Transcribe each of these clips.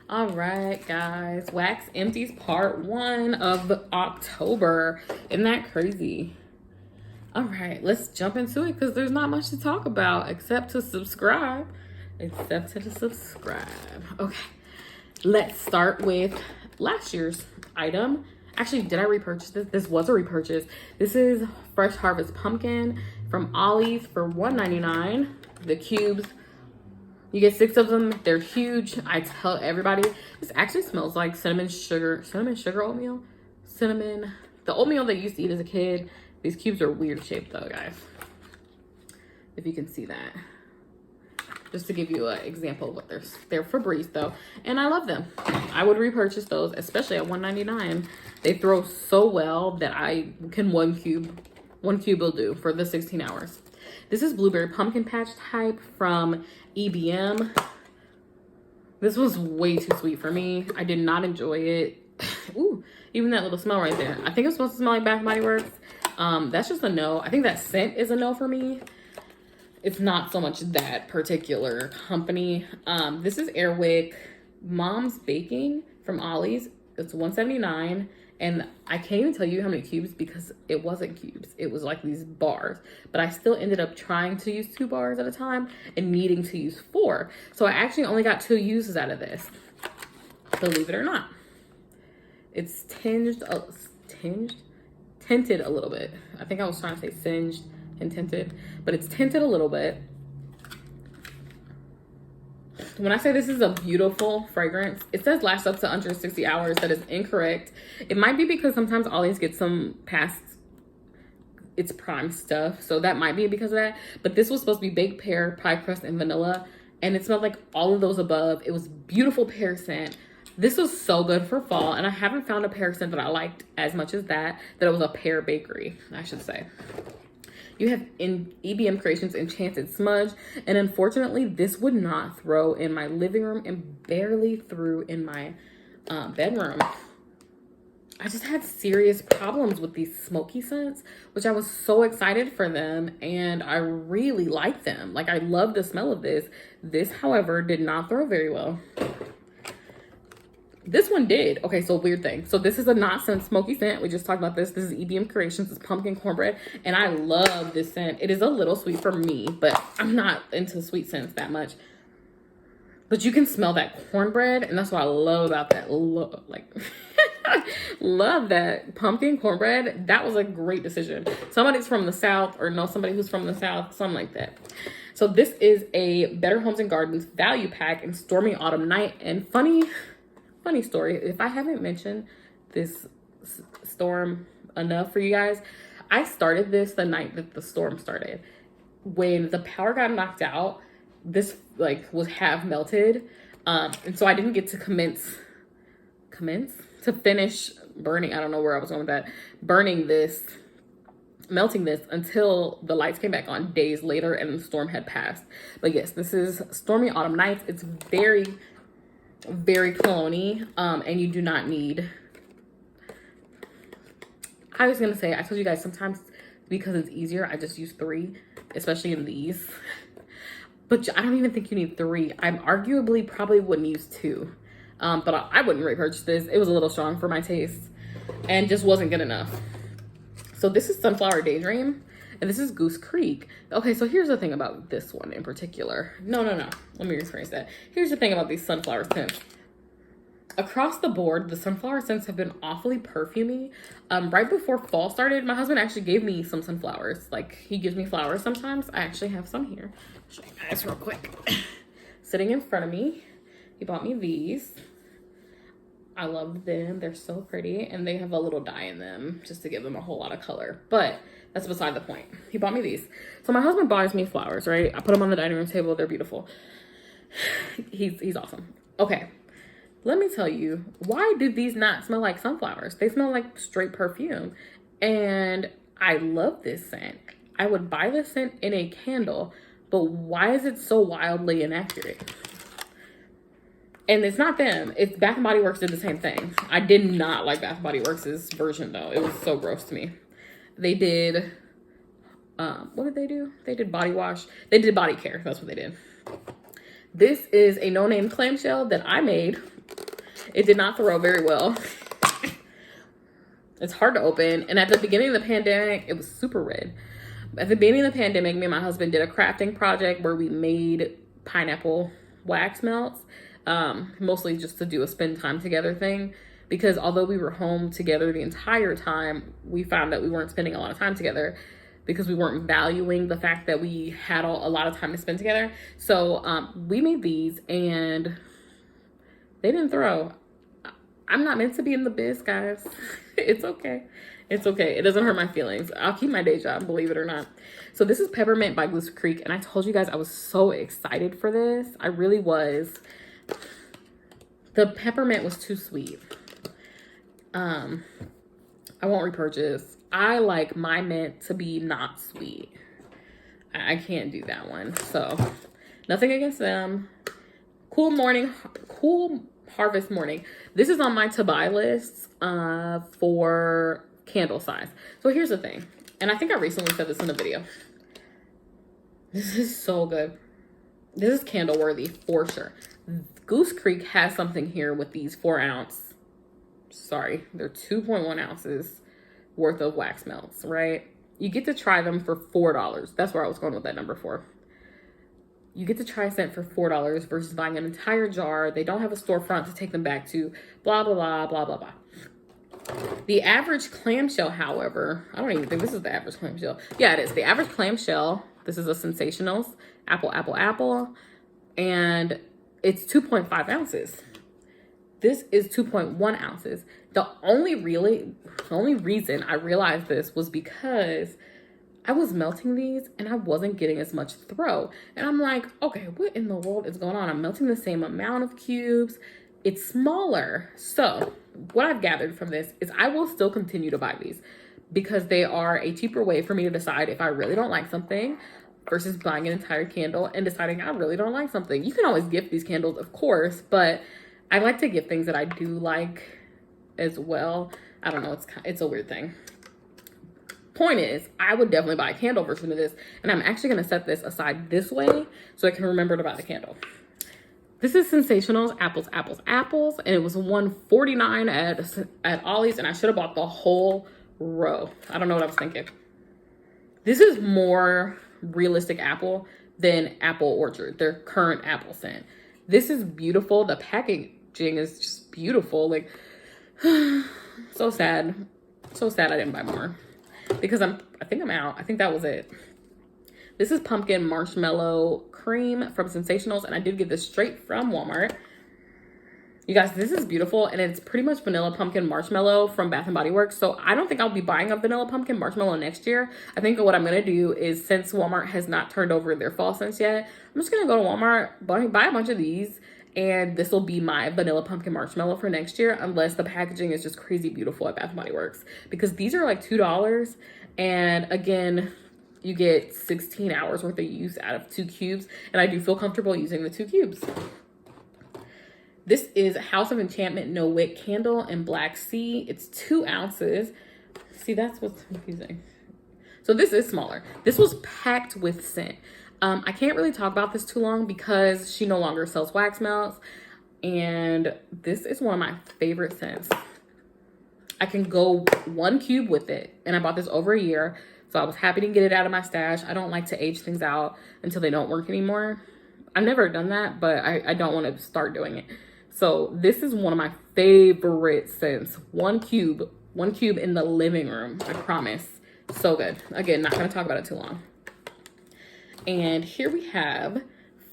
All right, guys. Wax Empties part 1 of October. Isn't that crazy? All right, let's jump into it because there's not much to talk about except to subscribe. Okay, let's start with last year's item. Actually, did I repurchase this? This was a repurchase. This is Fresh Harvest Pumpkin from Ollie's for $1.99. The cubes, you get 6 of them. They're huge. I tell everybody, this actually smells like cinnamon sugar oatmeal. The oatmeal that you used to eat as a kid. These cubes are weird shaped though, guys. If you can see that. Just to give you an example of what they're Febreze though. And I love them. I would repurchase those, especially at $1.99. They throw so well that I can one cube will do for the 16 hours. This is Blueberry Pumpkin Patch type from EBM. This was way too sweet for me. I did not enjoy it. Ooh, even that little smell right there. I think it's supposed to smell like Bath & Body Works. That's just a no. I think that scent is a no for me. It's not so much that particular company. This is Airwick Mom's Baking from Ollie's. It's $1.79. And I can't even tell you how many cubes because it wasn't cubes. It was like these bars. But I still ended up trying to use 2 bars at a time and needing to use 4. So I actually only got 2 uses out of this. Believe it or not. It's tinted a little bit. I think I was trying to say singed and tinted. But it's tinted a little bit. When I say this is a beautiful fragrance, it says lasts up to under 60 hours. That is incorrect. It might be because sometimes Ollie's get some past its prime stuff. So that might be because of that. But this was supposed to be baked pear, pie crust, and vanilla. And it smelled like all of those above. It was beautiful pear scent. This was so good for fall. And I haven't found a pear scent that I liked as much as that it was a pear bakery, I should say. You have in EBM Creations Enchanted Smudge. And unfortunately, this would not throw in my living room and barely threw in my bedroom. I just had serious problems with these smoky scents, which I was so excited for them. And I really like them. Like, I love the smell of this. This, however, did not throw very well. This one did. Okay, so weird thing. So this is a not scent smoky scent. We just talked about this. This is EBM Creations. It's pumpkin cornbread. And I love this scent. It is a little sweet for me, but I'm not into sweet scents that much. But you can smell that cornbread. And that's what I love about that. Love that pumpkin cornbread. That was a great decision. Somebody's from the South or know somebody who's from the South. Something like that. So this is a Better Homes and Gardens value pack in Stormy Autumn Night. And funny story, if I haven't mentioned this storm enough for you guys, I started this the night that the storm started. When the power got knocked out, this was half melted, and so I didn't get to finish burning. I don't know where I was going with that. Melting this until the lights came back on days later and the storm had passed. But yes, this is Stormy Autumn Nights. It's very cologne-y, and you do not need, I was gonna say, I told you guys sometimes because it's easier, I just use 3, especially in these. But I don't even think you need 3. I arguably probably wouldn't use 2, but I wouldn't repurchase this. It was a little strong for my taste and just wasn't good enough. So this is Sunflower Daydream. And this is Goose Creek. Okay, so here's the thing about this one in particular. No. Let me rephrase that. Here's the thing about these sunflower scents. Across the board, the sunflower scents have been awfully perfumey. Right before fall started, my husband actually gave me some sunflowers. Like, he gives me flowers sometimes. I actually have some here. I'll show you guys real quick. Sitting in front of me. He bought me these. I love them. They're so pretty. And they have a little dye in them just to give them a whole lot of color. But that's beside the point. He bought me these. So my husband buys me flowers, right? I put them on the dining room table. They're beautiful. He's awesome. Okay. Let me tell you, why do these not smell like sunflowers? They smell like straight perfume. And I love this scent. I would buy this scent in a candle, but why is it so wildly inaccurate? And it's not them. It's Bath & Body Works did the same thing. I did not like Bath & Body Works' version, though. It was so gross to me. They did, what did they do? They did body wash. They did body care. That's what they did. This is a no-name clamshell that I made It did not throw very well. It's hard to open. And at the beginning of the pandemic, it was super red. At the beginning of the pandemic, me and my husband did a crafting project where we made pineapple wax melts, mostly just to do a spend time together thing. Because although we were home together the entire time, we found that we weren't spending a lot of time together because we weren't valuing the fact that we had a lot of time to spend together. So we made these and they didn't throw. I'm not meant to be in the biz, guys. It's okay. It's okay. It doesn't hurt my feelings. I'll keep my day job, believe it or not. So this is Peppermint by Goose Creek. And I told you guys I was so excited for this. I really was. The peppermint was too sweet. I won't repurchase. I like my mint to be not sweet. I can't do that one. So nothing against them. Cool Harvest Morning. This is on my to buy list for candle size. So here's the thing. And I think I recently said this in a video. This is so good. This is candle worthy for sure. Goose Creek has something here with these 4 ounce. Sorry, they're 2.1 ounces worth of wax melts, right? You get to try them for $4. That's where I was going with that number 4. You get to try a scent for $4 versus buying an entire jar. They don't have a storefront to take them back to, blah, blah, blah, blah, blah, blah. The average clamshell, however, I don't even think this is the average clamshell. Yeah, it is. The average clamshell, this is a Sensationals, apple, and it's 2.5 ounces. This is 2.1 ounces. The only reason I realized this was because I was melting these and I wasn't getting as much throw. And I'm like, okay, what in the world is going on? I'm melting the same amount of cubes. It's smaller. So what I've gathered from this is I will still continue to buy these because they are a cheaper way for me to decide if I really don't like something versus buying an entire candle and deciding I really don't like something. You can always gift these candles, of course, but I like to gift things that I do like as well. I don't know. It's a weird thing. Point is, I would definitely buy a candle version of this, and I'm actually going to set this aside this way so I can remember to buy the candle. This is Sensationals Apples, and it was $149 at Ollie's, and I should have bought the whole row. I don't know what I was thinking. This is more realistic apple than Apple Orchard, their current apple scent. This is beautiful. The packaging is just beautiful. Like, so sad. So sad I didn't buy more. Because I think I'm out. I think that was it. This is Pumpkin Marshmallow Cream from Sensationals. And I did get this straight from Walmart. You guys, this is beautiful. And it's pretty much Vanilla Pumpkin Marshmallow from Bath & Body Works. So I don't think I'll be buying a Vanilla Pumpkin Marshmallow next year. I think what I'm going to do is, since Walmart has not turned over their fall scents yet, I'm just going to go to Walmart, buy a bunch of these. And this will be my Vanilla Pumpkin Marshmallow for next year, unless the packaging is just crazy beautiful at Bath & Body Works. Because these are like $2. And again, you get 16 hours worth of use out of 2 cubes. And I do feel comfortable using the 2 cubes. This is House of Enchantment No Wick Candle in Black Sea. It's 2 ounces. See, that's what's confusing. So this is smaller. This was packed with scent. I can't really talk about this too long because she no longer sells wax melts. And this is one of my favorite scents. I can go 1 cube with it. And I bought this over a year. So I was happy to get it out of my stash. I don't like to age things out until they don't work anymore. I've never done that, but I don't want to start doing it. So this is one of my favorite scents. 1 cube in the living room. I promise. So good. Again, not going to talk about it too long. And here we have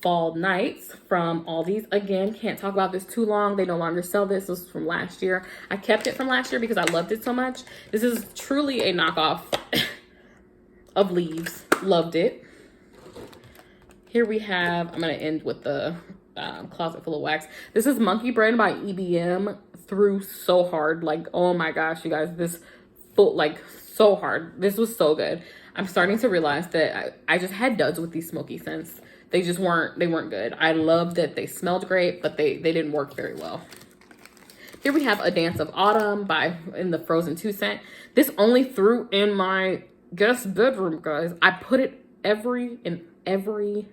Fall Nights from Aldi's. Again, can't talk about this too long. They no longer sell this. This was from last year. I kept it from last year because I loved it so much. This is truly a knockoff of Leaves. Loved it. Here we have, I'm going to end with the Closet Full of Wax. This is Monkey Bread by EBM. Threw so hard. Like, oh my gosh, you guys. This full, like, so hard. This was so good. I'm starting to realize that I just had duds with these smoky scents. They just weren't good. I loved that they smelled great, but they didn't work very well. Here we have A Dance of Autumn in the Frozen 2 scent. This only threw in my guest bedroom, guys. I put it in every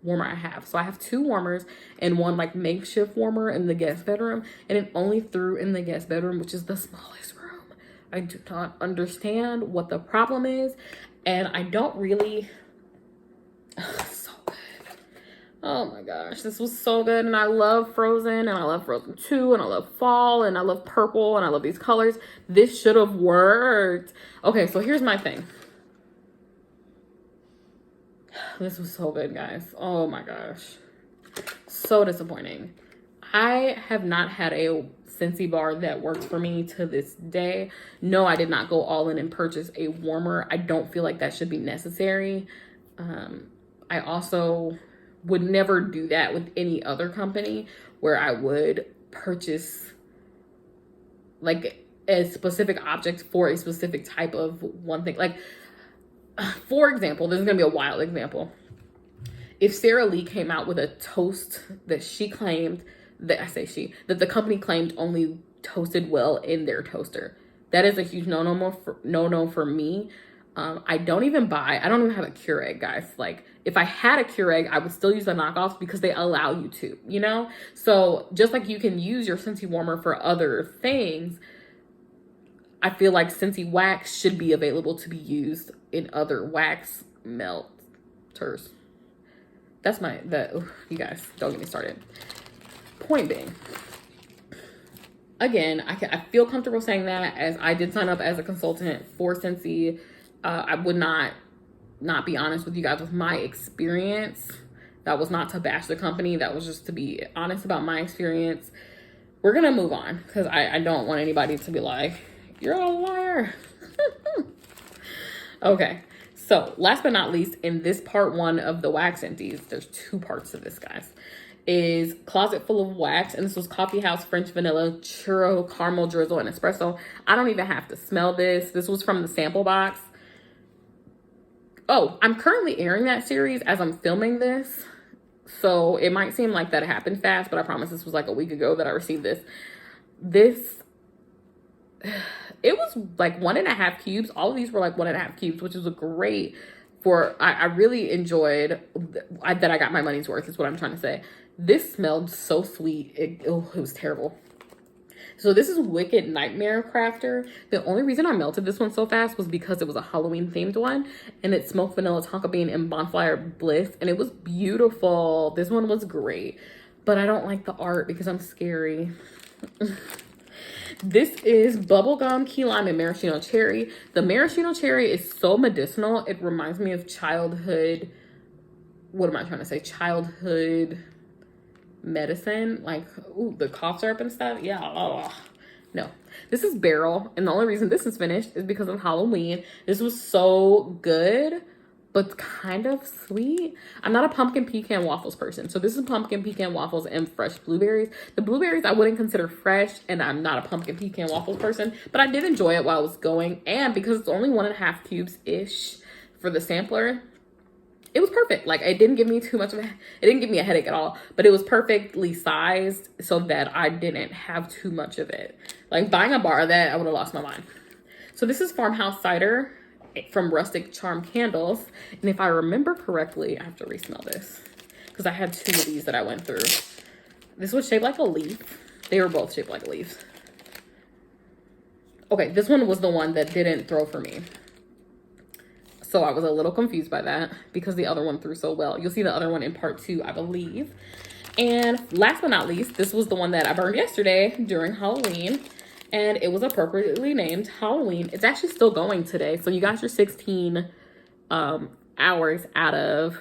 warmer I have. So I have 2 warmers and one like makeshift warmer in the guest bedroom, and it only threw in the guest bedroom, which is the smallest room. I do not understand what the problem is, and I don't really. So good. Oh my gosh, this was so good. And I love Frozen, and I love Frozen 2, and I love fall, and I love purple, and I love these colors. This should have worked. Okay, so here's my thing. This was so good, guys. Oh my gosh. So disappointing. I have not had a Scentsy bar that works for me to this day. No, I did not go all in and purchase a warmer. I don't feel like that should be necessary. I also would never do that with any other company where I would purchase like a specific object for a specific type of one thing. Like, for example, this is going to be a wild example. If Sarah Lee came out with a toast that she claimed, that the company claimed only toasted well in their toaster, that is a huge no-no for me. I don't even have a Keurig, guys. Like, if I had a Keurig, I would still use the knockoffs because they allow you to, you know? So just like you can use your Scentsy warmer for other things, I feel like Scentsy wax should be available to be used in other wax melters. That's you guys, don't get me started. Point being, again, I feel comfortable saying that, as I did sign up as a consultant for Scentsy. I would not be honest with you guys with my experience. That was not to bash the company. That was just to be honest about my experience. We're going to move on because I don't want anybody to be like, you're a liar. Okay. So last but not least, in this part 1 of the wax empties, there's 2 parts to this, guys, is Closet Full of Wax. And this was Coffee House French Vanilla Churro Caramel Drizzle and Espresso. I don't even have to smell this. This was from the sample box. Oh, I'm currently airing that series as I'm filming this. So it might seem like that happened fast, but I promise this was like a week ago that I received this. It was like 1.5 cubes. All of these were like 1.5 cubes, which is a great I really enjoyed that I got my money's worth is what I'm trying to say. This smelled so sweet. It was terrible. So this is Wicked Nightmare Crafter. The only reason I melted this one so fast was because it was a Halloween themed one, and it smoked vanilla tonka bean and Bonfire Bliss, and it was beautiful. This one was great, but I don't like the art because I'm scary. This is Bubblegum Key Lime and Maraschino Cherry. The Maraschino Cherry is so medicinal. It reminds me of childhood, what am I trying to say? Childhood medicine, like, ooh, the cough syrup and stuff. Yeah. Oh, no. This is Barrel, and the only reason this is finished is because of Halloween. This was so good, but kind of sweet. I'm not a pumpkin pecan waffles person, so this is pumpkin pecan waffles and fresh blueberries. The blueberries I wouldn't consider fresh, and I'm not a pumpkin pecan waffles person, but I did enjoy it while I was going, and because it's only 1.5 cubes-ish for the sampler, it was perfect. Like, it didn't give me too much of it didn't give me a headache at all, but it was perfectly sized so that I didn't have too much of it. Like, buying a bar of that, I would have lost my mind. So this is Farmhouse Cider from Rustic Charm Candles. And if I remember correctly, I have to resmell this because I had 2 of these that I went through. This was shaped like a leaf. They were both shaped like leaves. Okay, this one was the one that didn't throw for me. So I was a little confused by that because the other one threw so well. You'll see the other one in part 2, I believe. And last but not least, this was the one that I burned yesterday during Halloween. And it was appropriately named Halloween. It's actually still going today. So you got your 16 hours out of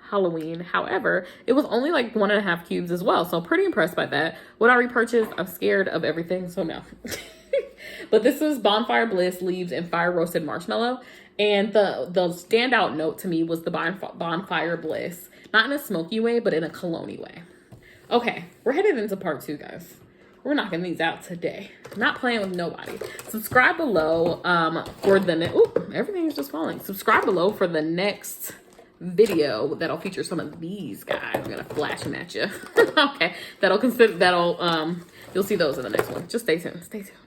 Halloween. However, it was only like 1.5 cubes as well. So pretty impressed by that. Would I repurchase? I'm scared of everything, so no. But this is Bonfire Bliss Leaves and Fire Roasted Marshmallow. And the standout note to me was the Bonfire Bliss. Not in a smoky way, but in a cologne-y way. Okay, we're headed into part 2, guys. We're knocking these out today. Not playing with nobody. Subscribe below for the everything is just falling. Subscribe below for the next video that'll feature some of these guys. I'm gonna flash them at you. Okay, you'll see those in the next one. Just stay tuned. Stay tuned.